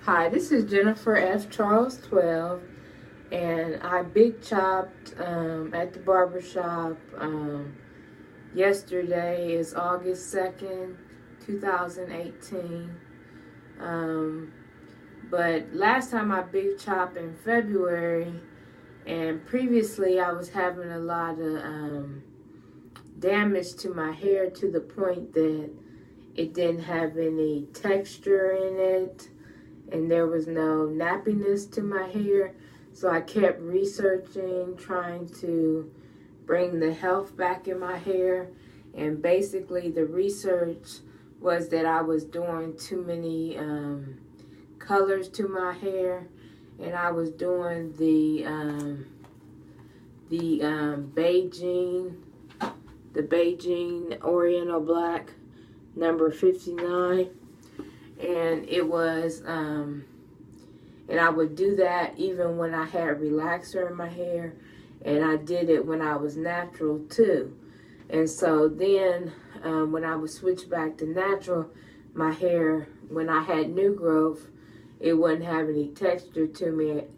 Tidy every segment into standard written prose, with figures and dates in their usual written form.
Hi, this is Jennifer F. Charles 12, and I big chopped at the barbershop. Yesterday is August 2nd, 2018. But last time I big chopped in February, and previously I was having a lot of damage to my hair to the point that it didn't have any texture in it. And there was no nappiness to my hair. So I kept researching, trying to bring the health back in my hair. And basically the research was that I was doing too many colors to my hair. And I was doing the Beijing Oriental Black number 59. And it was, and I would do that even when I had relaxer in my hair, and I did it when I was natural too. And so then, when I would switch back to natural, my hair, when I had new growth, it wouldn't have any texture to it.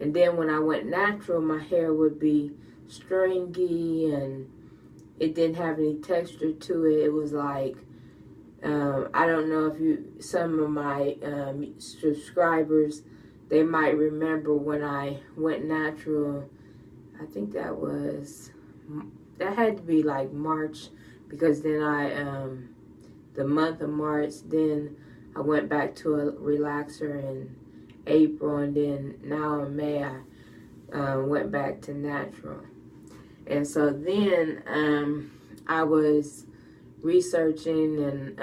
And then when I went natural, my hair would be stringy, and it didn't have any texture to it. It was like, I don't know if some of my subscribers, they might remember when I went natural. I think that had to be like March, because then the month of March, then I went back to a relaxer in April, and then now in May I went back to natural. And so then I was researching, and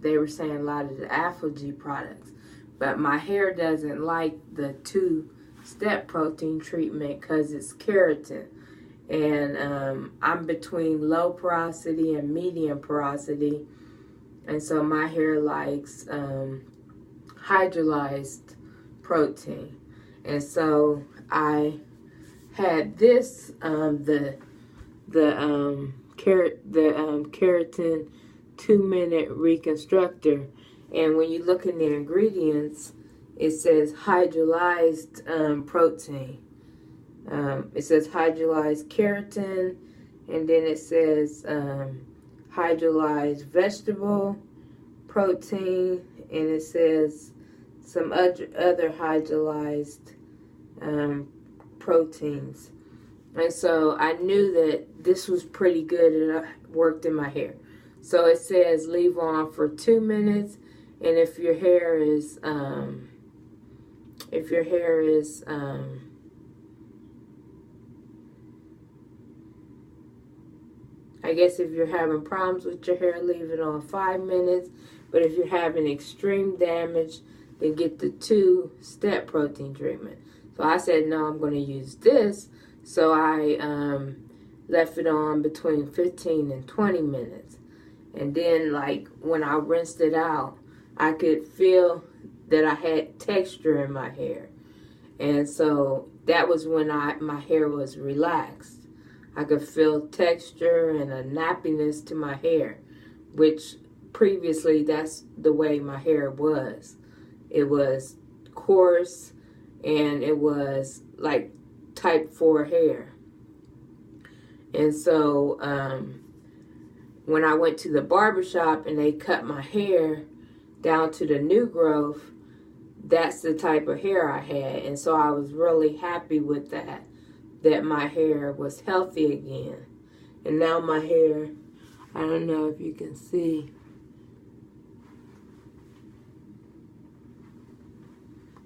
they were saying a lot of the Afro-G products, but my hair doesn't like the 2-step protein treatment because it's keratin, and I'm between low porosity and medium porosity, and so my hair likes hydrolyzed protein. And so I had this keratin 2-minute reconstructor, and when you look in the ingredients, it says hydrolyzed protein. It says hydrolyzed keratin, and then it says hydrolyzed vegetable protein, and it says some other hydrolyzed proteins. And so I knew that this was pretty good, and it worked in my hair. So it says leave on for 2 minutes, and if your hair is I guess if you're having problems with your hair, leave it on 5 minutes. But if you're having extreme damage, then get the 2-step protein treatment. So I said, no, I'm going to use this. So I left it on between 15 and 20 minutes. And then, like, when I rinsed it out, I could feel that I had texture in my hair. And so that was when my hair was relaxed. I could feel texture and a nappiness to my hair, which previously that's the way my hair was. It was coarse, and it was like type 4 hair. And so when I went to the barbershop and they cut my hair down to the new growth, that's the type of hair I had. And so I was really happy with that my hair was healthy again. And now my hair, I don't know if you can see,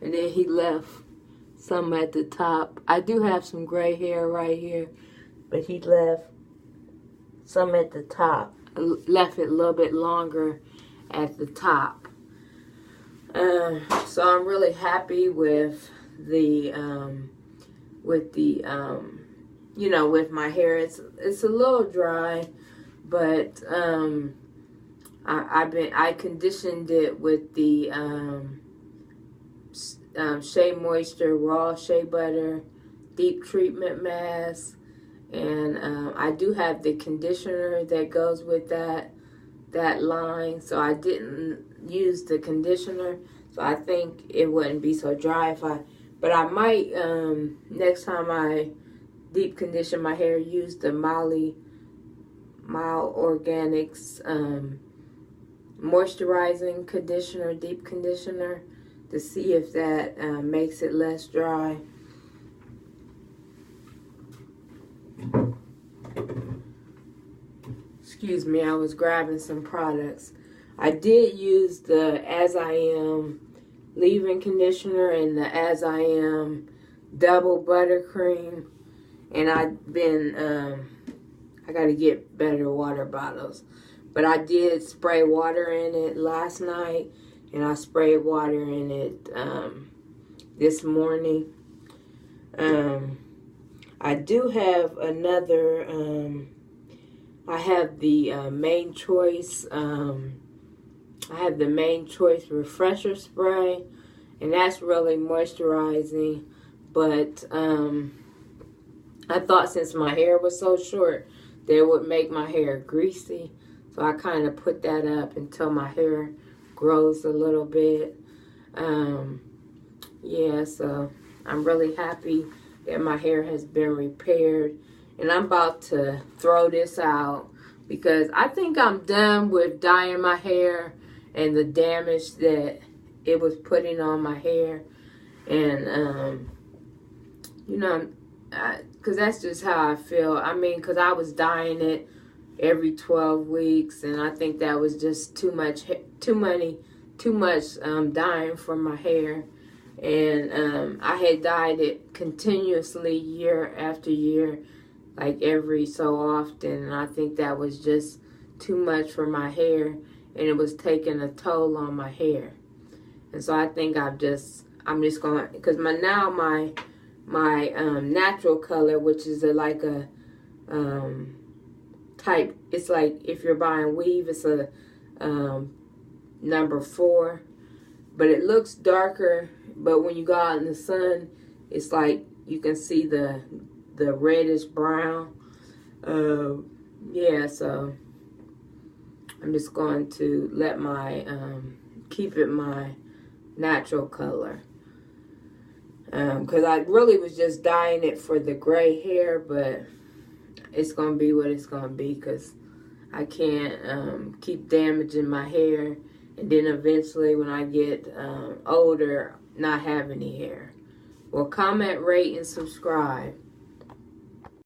and then he left some at the top. I do have some gray hair right here, but he left some at the top. Left it a little bit longer at the top. So I'm really happy with with my hair. It's a little dry, but I conditioned it with the Shea Moisture Raw Shea Butter Deep Treatment Mask, and I do have the conditioner that goes with that line, so I didn't use the conditioner, So I think it wouldn't be so dry but I might, next time I deep condition my hair, use the Mild Organics moisturizing conditioner, deep conditioner, to see if that makes it less dry. Excuse me, I was grabbing some products. I did use the As I Am leave-in conditioner and the As I Am double buttercream. And I've been, I got to get better water bottles. But I did spray water in it last night. And I sprayed water in it this morning. I do have another, I have the Main Choice, I have the Main Choice Refresher Spray. And that's really moisturizing. But I thought since my hair was so short, that it would make my hair greasy. So I kind of put that up until my hair grows a little bit. Yeah, so I'm really happy that my hair has been repaired. And I'm about to throw this out because I think I'm done with dyeing my hair and the damage that it was putting on my hair. And, you know, because that's just how I feel. I mean, because I was dyeing it every 12 weeks, and I think that was just too much dyeing for my hair. And I had dyed it continuously year after year, like every so often, and I think that was just too much for my hair, and it was taking a toll on my hair. And so I think I'm just going, because my natural color, which is like a type, it's like if you're buying weave, it's a number 4, but it looks darker, but when you go out in the sun, it's like you can see the reddish brown. Yeah, so I'm just going to let my keep it my natural color. Because I really was just dyeing it for the gray hair, but it's going to be what it's going to be because I can't keep damaging my hair and then eventually when I get older, not have any hair. Well, comment, rate, and subscribe.